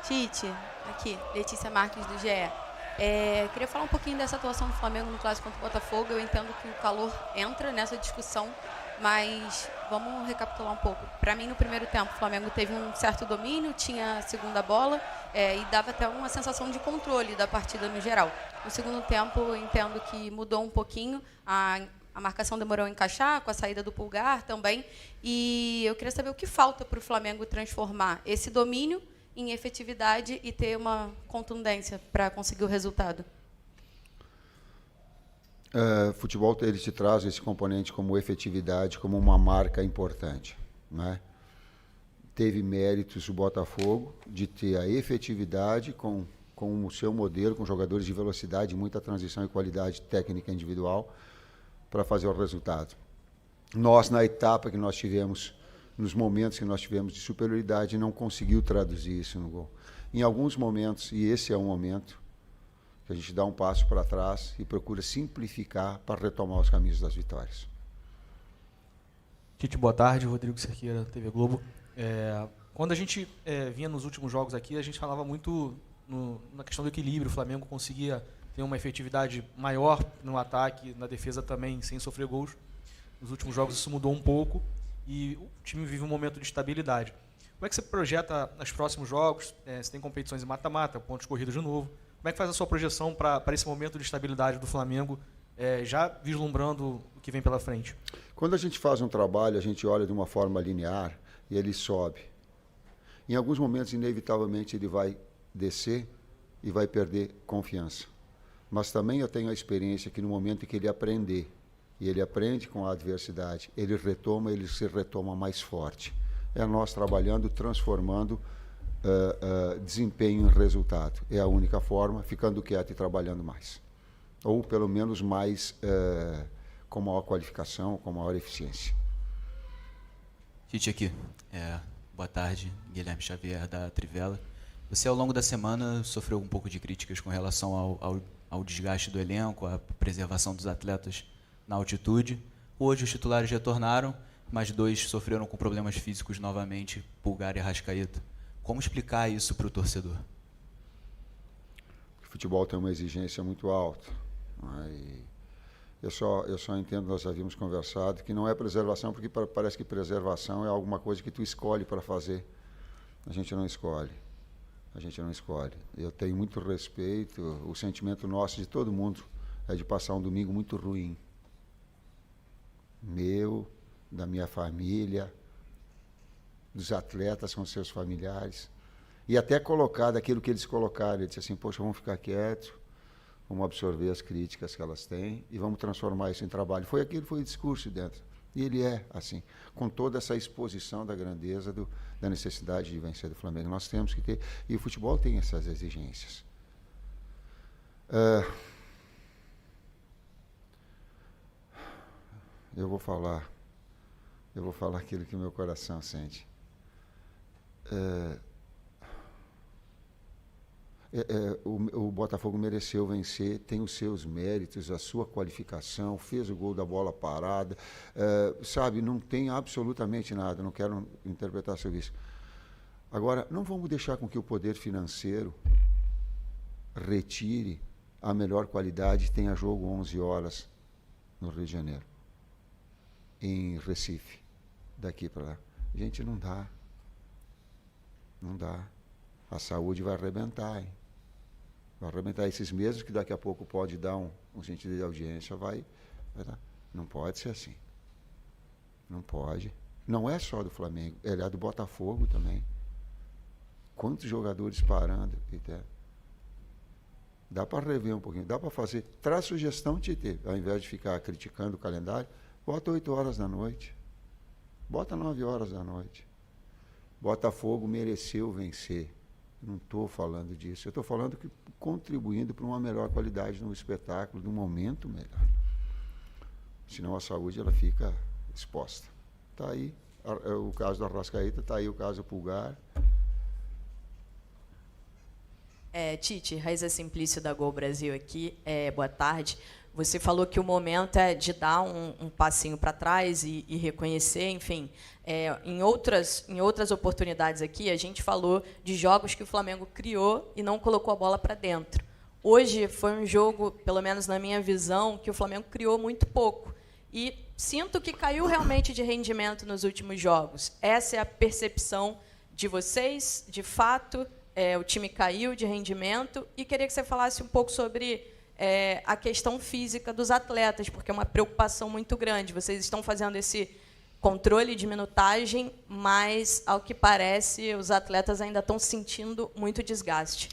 Tite, aqui, Letícia Marques do GE. Queria falar um pouquinho dessa atuação do Flamengo no clássico contra o Botafogo. Eu entendo que o calor entra nessa discussão, mas vamos recapitular um pouco. Para mim, no primeiro tempo, o Flamengo teve um certo domínio, tinha a segunda bola e dava até uma sensação de controle da partida no geral. No segundo tempo, eu entendo que mudou um pouquinho, a marcação demorou a encaixar, com a saída do Pulgar também, e eu queria saber o que falta para o Flamengo transformar esse domínio em efetividade e ter uma contundência para conseguir o resultado. Futebol ele te traz esse componente como efetividade, como uma marca importante, né? Teve méritos o Botafogo de ter a efetividade com o seu modelo, com jogadores de velocidade, muita transição e qualidade técnica individual para fazer o resultado. Nós, na etapa que nós tivemos, nos momentos que nós tivemos de superioridade, não conseguiu traduzir isso no gol. Em alguns momentos, e esse é um momento, que a gente dá um passo para trás e procura simplificar para retomar os caminhos das vitórias. Tite, boa tarde. Rodrigo Cerqueira, TV Globo. Quando a gente vinha nos últimos jogos aqui, a gente falava muito na questão do equilíbrio. O Flamengo conseguia ter uma efetividade maior no ataque, na defesa também, sem sofrer gols. Nos últimos jogos isso mudou um pouco e o time vive um momento de estabilidade. Como é que você projeta os próximos jogos? Você tem competições em mata-mata, pontos corridos de novo. Como é que faz a sua projeção para esse momento de estabilidade do Flamengo, já vislumbrando o que vem pela frente? Quando a gente faz um trabalho, a gente olha de uma forma linear e ele sobe. Em alguns momentos, inevitavelmente, ele vai descer e vai perder confiança. Mas também eu tenho a experiência que no momento em que ele aprender, e ele aprende com a adversidade, ele se retoma mais forte. É nós trabalhando, transformando desempenho em resultado. É a única forma, ficando quieto e trabalhando mais. Ou pelo menos mais com maior qualificação, com maior eficiência. Tite aqui. Boa tarde, Guilherme Xavier da Trivela. Você ao longo da semana sofreu um pouco de críticas com relação ao desgaste do elenco, à preservação dos atletas na altitude. Hoje os titulares retornaram, mas 2 sofreram com problemas físicos novamente, Pulgar e Arrascaeta. Como explicar isso para o torcedor? O futebol tem uma exigência muito alta. Eu só entendo, nós havíamos conversado, que não é preservação, porque parece que preservação é alguma coisa que tu escolhe para fazer. A gente não escolhe. Eu tenho muito respeito, o sentimento nosso, de todo mundo, é de passar um domingo muito ruim. Meu, da minha família, dos atletas com seus familiares. E até colocar daquilo que eles colocaram. Ele disse assim, poxa, vamos ficar quietos, vamos absorver as críticas que elas têm e vamos transformar isso em trabalho. Foi o discurso dentro. E ele é assim, com toda essa exposição da grandeza da necessidade de vencer do Flamengo. Nós temos que ter, e o futebol tem essas exigências. Eu vou falar aquilo que o meu coração sente. O Botafogo mereceu vencer, tem os seus méritos, a sua qualificação, fez o gol da bola parada, sabe, não tem absolutamente nada, não quero interpretar sobre isso. Agora, não vamos deixar com que o poder financeiro retire a melhor qualidade. Tenha jogo 11 horas no Rio de Janeiro, em Recife, daqui para lá. Gente, não dá. A saúde vai arrebentar, hein? Vai arrebentar esses mesmos que daqui a pouco pode dar um sentido de audiência, vai dar. Não pode ser assim. Não pode. Não é só do Flamengo, é do Botafogo também. Quantos jogadores parando? Dá para rever um pouquinho, dá para fazer. Traz sugestão, Tite, ao invés de ficar criticando o calendário, bota 8 horas da noite. Bota 9 horas da noite. Botafogo mereceu vencer. Não estou falando disso. Eu estou falando que contribuindo para uma melhor qualidade no espetáculo, de um momento melhor. Senão a saúde ela fica exposta. Está aí o caso do Arrascaeta, está aí o caso do Pulgar. Tite, Raiza Simplício da Gol Brasil aqui. Boa tarde. Você falou que o momento é de dar um passinho para trás e reconhecer, enfim. Em outras oportunidades aqui, a gente falou de jogos que o Flamengo criou e não colocou a bola para dentro. Hoje foi um jogo, pelo menos na minha visão, que o Flamengo criou muito pouco. E sinto que caiu realmente de rendimento nos últimos jogos. Essa é a percepção de vocês? De fato, o time caiu de rendimento. E queria que você falasse um pouco sobre a questão física dos atletas, porque é uma preocupação muito grande. Vocês estão fazendo esse controle de minutagem, mas, ao que parece, os atletas ainda estão sentindo muito desgaste.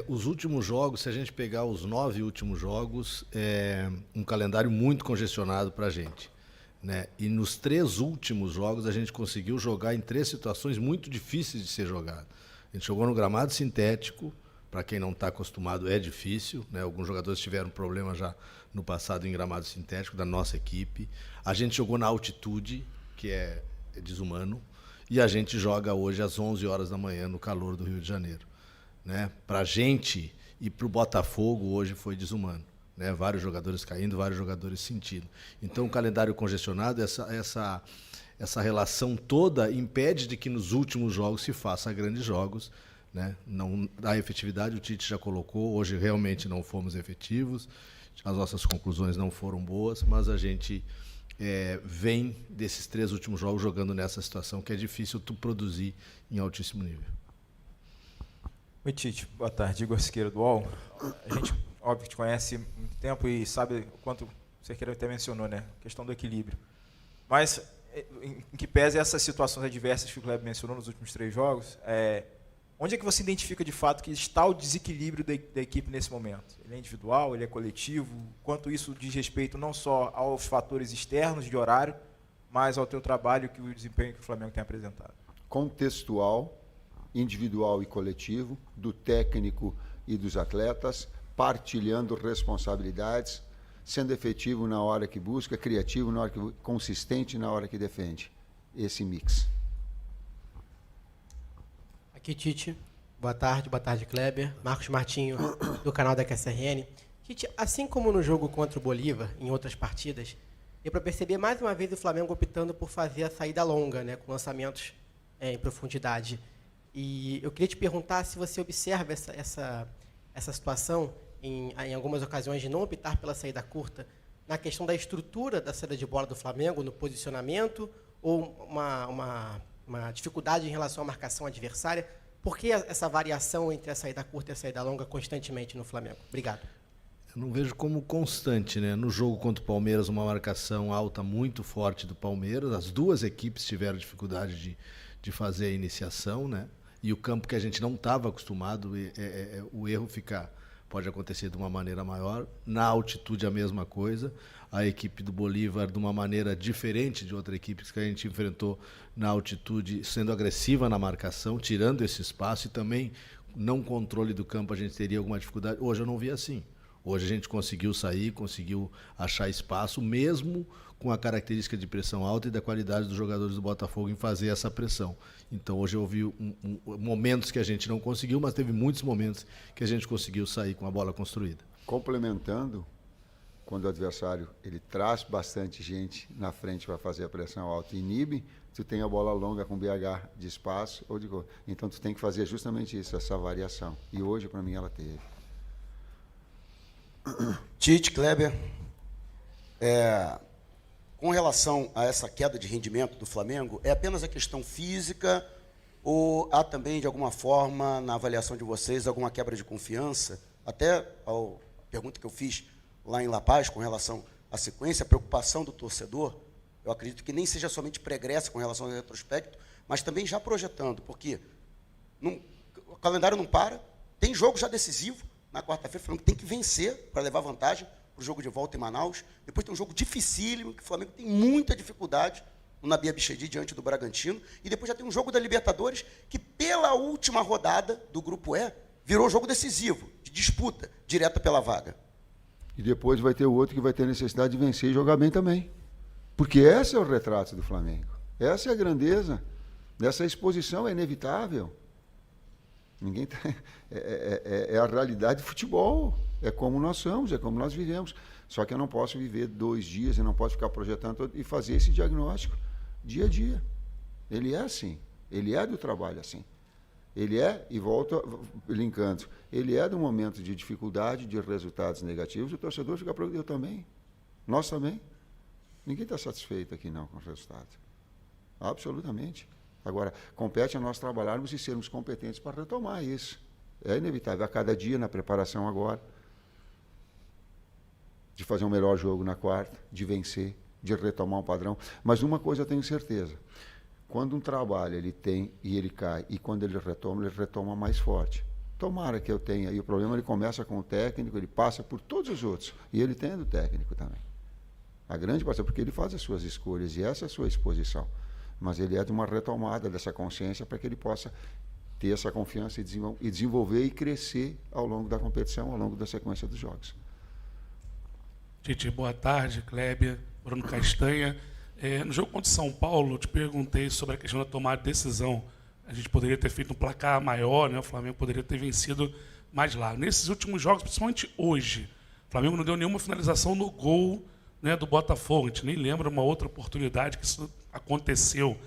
Os últimos jogos, se a gente pegar os 9 últimos jogos, é um calendário muito congestionado para a gente, né? E nos 3 últimos jogos a gente conseguiu jogar em 3 situações muito difíceis de ser jogado. A gente jogou no gramado sintético, para quem não está acostumado é difícil, né? Alguns jogadores tiveram problema já no passado em gramado sintético da nossa equipe. A gente jogou na altitude, que é desumano, e a gente joga hoje às 11 horas da manhã no calor do Rio de Janeiro. Né? Para a gente e para o Botafogo hoje foi desumano, né? Vários jogadores caindo, vários jogadores sentindo. Então o calendário congestionado, essa relação toda impede de que nos últimos jogos se faça grandes jogos, né? Não, a efetividade o Tite já colocou, hoje realmente não fomos efetivos, as nossas conclusões não foram boas, mas a gente vem desses 3 últimos jogos jogando nessa situação que é difícil tu produzir em altíssimo nível. Oi, Tite. Boa tarde. Igor Siqueira, do UOL. A gente, óbvio, te conhece há muito tempo e sabe o quanto o Siqueira até mencionou, né? A questão do equilíbrio. Mas, em que pese essas situações adversas que o Kleber mencionou nos últimos 3 jogos, onde é que você identifica, de fato, que está o desequilíbrio da equipe nesse momento? Ele é individual, ele é coletivo? Quanto isso diz respeito não só aos fatores externos de horário, mas ao teu trabalho e o desempenho que o Flamengo tem apresentado? Contextual, individual e coletivo, do técnico e dos atletas, partilhando responsabilidades, sendo efetivo na hora que busca, criativo na hora que consistente na hora que defende. Esse mix. Aqui, Tite. Boa tarde, Kleber. Marcos Martinho, do canal da QSRN. Tite, assim como no jogo contra o Bolívar, em outras partidas, deu para perceber mais uma vez o Flamengo optando por fazer a saída longa, né, com lançamentos em profundidade. E eu queria te perguntar se você observa essa situação, em algumas ocasiões, de não optar pela saída curta, na questão da estrutura da saída de bola do Flamengo, no posicionamento, ou uma dificuldade em relação à marcação adversária. Por que essa variação entre a saída curta e a saída longa constantemente no Flamengo? Obrigado. Eu não vejo como constante, né? No jogo contra o Palmeiras, uma marcação alta muito forte do Palmeiras. As duas equipes tiveram dificuldade de fazer a iniciação, né? E o campo que a gente não estava acostumado, o erro pode acontecer de uma maneira maior. Na altitude, a mesma coisa. A equipe do Bolívar, de uma maneira diferente de outra equipe que a gente enfrentou na altitude, sendo agressiva na marcação, tirando esse espaço, e também não controle do campo a gente teria alguma dificuldade. Hoje eu não vi assim. Hoje a gente conseguiu sair, conseguiu achar espaço, mesmo com a característica de pressão alta e da qualidade dos jogadores do Botafogo em fazer essa pressão. Então hoje eu vi momentos que a gente não conseguiu, mas teve muitos momentos que a gente conseguiu sair com a bola construída. Complementando, quando o adversário ele traz bastante gente na frente para fazer a pressão alta e inibe, tu tem a bola longa com BH de espaço ou de gol. Então tu tem que fazer justamente isso, essa variação. E hoje, para mim, ela teve. Tite, Kleber, com relação a essa queda de rendimento do Flamengo, é apenas a questão física ou há também, de alguma forma, na avaliação de vocês, alguma quebra de confiança? Até a pergunta que eu fiz lá em La Paz, com relação à sequência, a preocupação do torcedor, eu acredito que nem seja somente pregressa com relação ao retrospecto, mas também já projetando, porque o calendário não para, tem jogo já decisivo, na quarta-feira o Flamengo tem que vencer para levar vantagem para o jogo de volta em Manaus. Depois tem um jogo dificílimo, que o Flamengo tem muita dificuldade no Nabi Abichedi diante do Bragantino. E depois já tem um jogo da Libertadores, que pela última rodada do Grupo E, virou jogo decisivo, de disputa, direta pela vaga. E depois vai ter o outro que vai ter necessidade de vencer e jogar bem também. Porque esse é o retrato do Flamengo. Essa é a grandeza. Essa exposição é inevitável. Ninguém tá, é a realidade do futebol. É como nós somos, é como nós vivemos. Só que eu não posso viver 2 dias, eu não posso ficar projetando e fazer esse diagnóstico dia a dia. Ele é assim. Ele é do trabalho assim. Ele é, e volto linkando, ele é do momento de dificuldade, de resultados negativos, o torcedor fica preocupado, eu também. Nós também. Ninguém está satisfeito aqui não com o resultado. Absolutamente. Agora, compete a nós trabalharmos e sermos competentes para retomar isso. É inevitável, a cada dia na preparação agora, de fazer um melhor jogo na quarta, de vencer, de retomar um padrão. Mas uma coisa eu tenho certeza, quando um trabalho ele tem e ele cai, e quando ele retoma mais forte. Tomara que eu tenha, e o problema ele começa com o técnico, ele passa por todos os outros, e ele tem do técnico também. A grande parte, porque ele faz as suas escolhas, e essa é a sua exposição. Mas ele é de uma retomada dessa consciência para que ele possa ter essa confiança e desenvolver e crescer ao longo da competição, ao longo da sequência dos jogos. Tite, boa tarde, Kleber, Bruno Castanha. No jogo contra o São Paulo, eu te perguntei sobre a questão da tomada de decisão. A gente poderia ter feito um placar maior, né? O Flamengo poderia ter vencido mais lá. Nesses últimos jogos, principalmente hoje, o Flamengo não deu nenhuma finalização no gol, né, do Botafogo. A gente nem lembra uma outra oportunidade que isso aconteceu.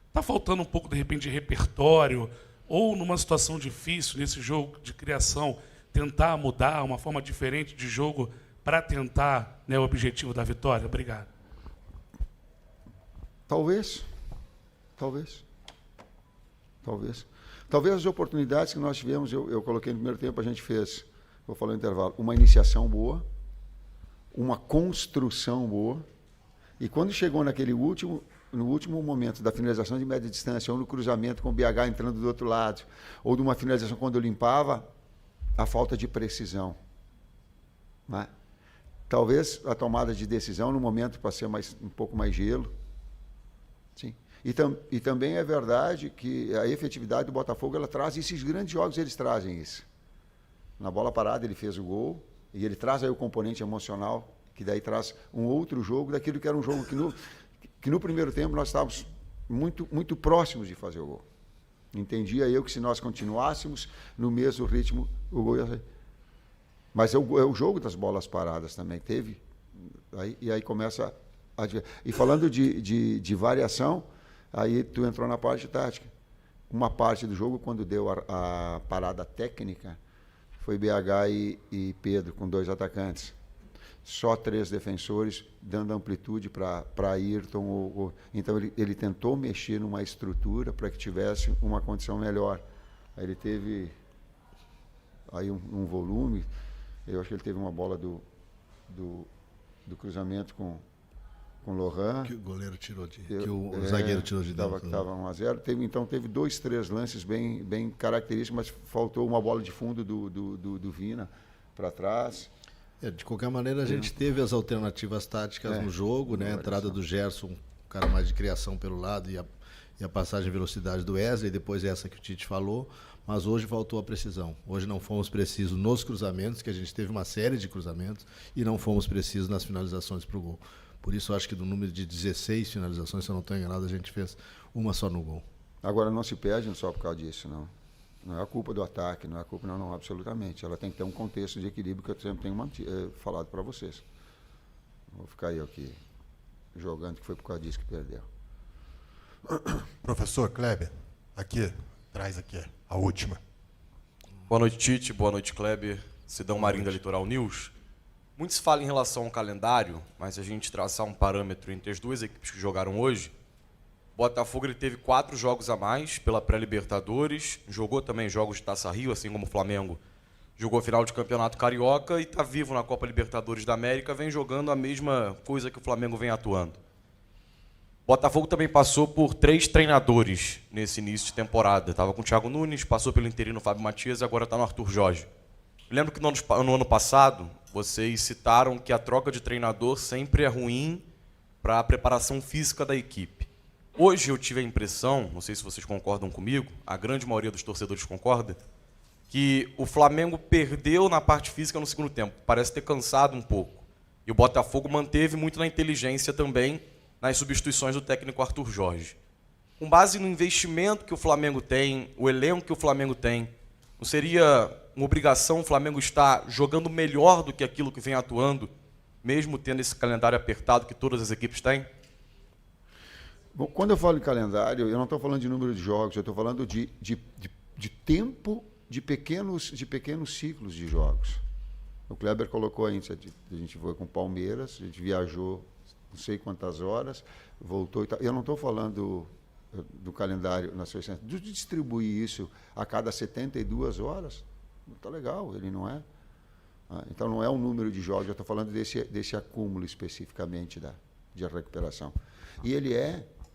Está faltando um pouco, de repente, de repertório, ou numa situação difícil, nesse jogo de criação, tentar mudar uma forma diferente de jogo para tentar, né, o objetivo da vitória? Obrigado. Talvez. Talvez as oportunidades que nós tivemos, eu coloquei no primeiro tempo, a gente fez, vou falar no intervalo, uma iniciação boa, uma construção boa, e quando chegou no último momento da finalização de média distância, ou no cruzamento com o BH entrando do outro lado, ou de uma finalização quando eu limpava, a falta de precisão. Né? Talvez a tomada de decisão no momento para ser um pouco mais gelo. Sim. E também é verdade que a efetividade do Botafogo, ela traz esses grandes jogos, eles trazem isso. Na bola parada ele fez o gol, e ele traz aí o componente emocional, que daí traz um outro jogo, daquilo que era um jogo que no primeiro tempo nós estávamos muito, muito próximos de fazer o gol. Entendia eu que se nós continuássemos no mesmo ritmo, o gol ia sair. Mas é o jogo das bolas paradas também, teve. E aí começa a... E falando de variação, aí tu entrou na parte tática. Uma parte do jogo, quando deu a parada técnica, foi BH e Pedro, com 2 atacantes. Só 3 defensores, dando amplitude para Ayrton. Então, ele tentou mexer numa estrutura para que tivesse uma condição melhor. Aí ele teve aí um volume. Eu acho que ele teve uma bola do cruzamento com Lohan. Que o goleiro tirou que o zagueiro tirou de dentro. Estava 1-0. Então teve 2, 3 lances bem característicos, mas faltou uma bola de fundo do Vina para trás. De qualquer maneira, a gente teve as alternativas táticas no jogo, né? A entrada do Gerson, um cara mais de criação pelo lado, e a passagem de velocidade do Wesley, depois essa que o Tite falou. Mas hoje faltou a precisão. Hoje não fomos precisos nos cruzamentos, que a gente teve uma série de cruzamentos, e não fomos precisos nas finalizações para o gol. Por isso, acho que do número de 16 finalizações, se eu não estou enganado, a gente fez uma só no gol. Agora, não se perde só por causa disso, não. Não é a culpa do ataque, não é a culpa, não, absolutamente. Ela tem que ter um contexto de equilíbrio que eu sempre tenho falado para vocês. Não vou ficar eu aqui jogando que foi por causa disso que perdeu. Professor Kleber, traz aqui a última. Boa noite, Tite. Boa noite, Kleber. Sidão Marinho da Litoral News. Muito se fala em relação ao calendário, mas se a gente traçar um parâmetro entre as 2 equipes que jogaram hoje, o Botafogo ele teve 4 jogos a mais pela pré-Libertadores, jogou também jogos de Taça Rio, assim como o Flamengo jogou final de Campeonato Carioca e está vivo na Copa Libertadores da América, vem jogando a mesma coisa que o Flamengo vem atuando. O Botafogo também passou por 3 treinadores nesse início de temporada. Estava com o Thiago Nunes, passou pelo interino Fábio Matias e agora está no Arthur Jorge. Eu lembro que no ano passado, vocês citaram que a troca de treinador sempre é ruim para a preparação física da equipe. Hoje eu tive a impressão, não sei se vocês concordam comigo, a grande maioria dos torcedores concorda, que o Flamengo perdeu na parte física no segundo tempo. Parece ter cansado um pouco. E o Botafogo manteve muito na inteligência também nas substituições do técnico Arthur Jorge. Com base no investimento que o Flamengo tem, o elenco que o Flamengo tem, Não seria uma obrigação o Flamengo estar jogando melhor do que aquilo que vem atuando, mesmo tendo esse calendário apertado que todas as equipes têm? Bom, quando eu falo em calendário, eu não estou falando de número de jogos, eu estou falando de tempo de pequenos ciclos de jogos. O Kleber colocou a gente foi com o Palmeiras, a gente viajou não sei quantas horas, voltou e tal. Eu não estou falando do calendário na sua essência, de distribuir isso a cada 72 horas. Está legal, ele não é. Então não é um número de jogos, eu estou falando desse acúmulo especificamente de recuperação. E ele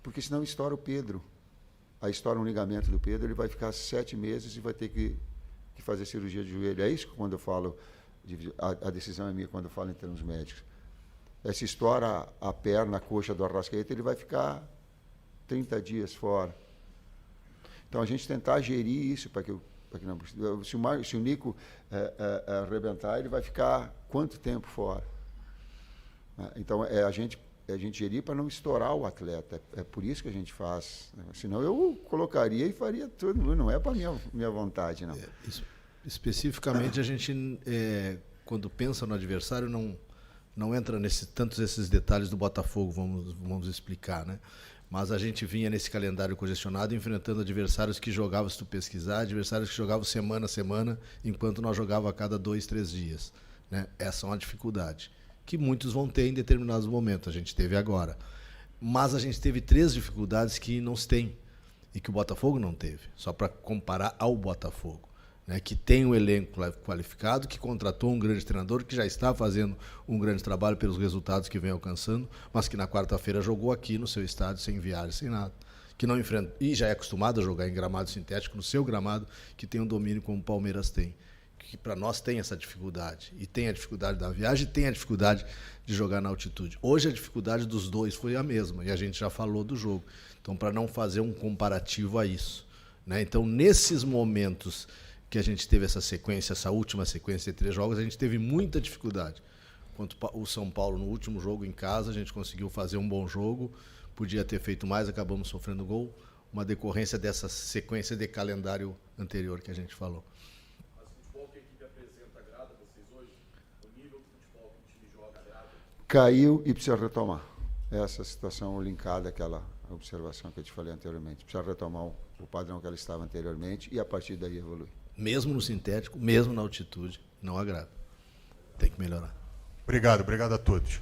porque senão estoura o Pedro. Aí estoura um ligamento do Pedro, ele vai ficar 7 meses e vai ter que fazer cirurgia de joelho. É isso que quando eu falo, a decisão é minha quando eu falo em termos médicos. Se estoura a perna, a coxa do Arrascaeta, ele vai ficar 30 dias fora. Então a gente tentar gerir isso para que não. Se o Nico arrebentar, ele vai ficar quanto tempo fora? Então a gente gerir para não estourar o atleta. É por isso que a gente faz. Senão eu colocaria e faria tudo. Não é para minha vontade, não. Especificamente, a gente, quando pensa no adversário, não entra tantos esses detalhes do Botafogo, vamos explicar, né? Mas a gente vinha nesse calendário congestionado enfrentando adversários que jogavam, se tu pesquisar, adversários que jogavam semana a semana, enquanto nós jogávamos a cada 2, 3 dias. Né? Essa é uma dificuldade que muitos vão ter em determinados momentos. A gente teve agora. Mas a gente teve 3 dificuldades que não se tem e que o Botafogo não teve, só para comparar ao Botafogo. Né, que tem um elenco qualificado, que contratou um grande treinador, que já está fazendo um grande trabalho pelos resultados que vem alcançando, mas que na quarta-feira jogou aqui no seu estádio, sem viagem, sem nada. Que não enfrenta, e já é acostumado a jogar em gramado sintético, no seu gramado, que tem um domínio como o Palmeiras tem. Que para nós tem essa dificuldade. E tem a dificuldade da viagem, e tem a dificuldade de jogar na altitude. Hoje a dificuldade dos dois foi a mesma, e a gente já falou do jogo. Então, para não fazer um comparativo a isso. Né? Então, nesses momentos que a gente teve essa última sequência de 3 jogos, a gente teve muita dificuldade. Quanto o São Paulo, no último jogo em casa, a gente conseguiu fazer um bom jogo, podia ter feito mais, acabamos sofrendo gol, uma decorrência dessa sequência de calendário anterior que a gente falou. Mas o futebol que a equipe apresenta agrada vocês hoje? O nível do futebol que o time joga agrada? Caiu e precisa retomar. Essa situação linkada àquela observação que eu te falei anteriormente. Precisa retomar o padrão que ela estava anteriormente e a partir daí evoluir. Mesmo no sintético, mesmo na altitude, não agrada. Tem que melhorar. Obrigado a todos.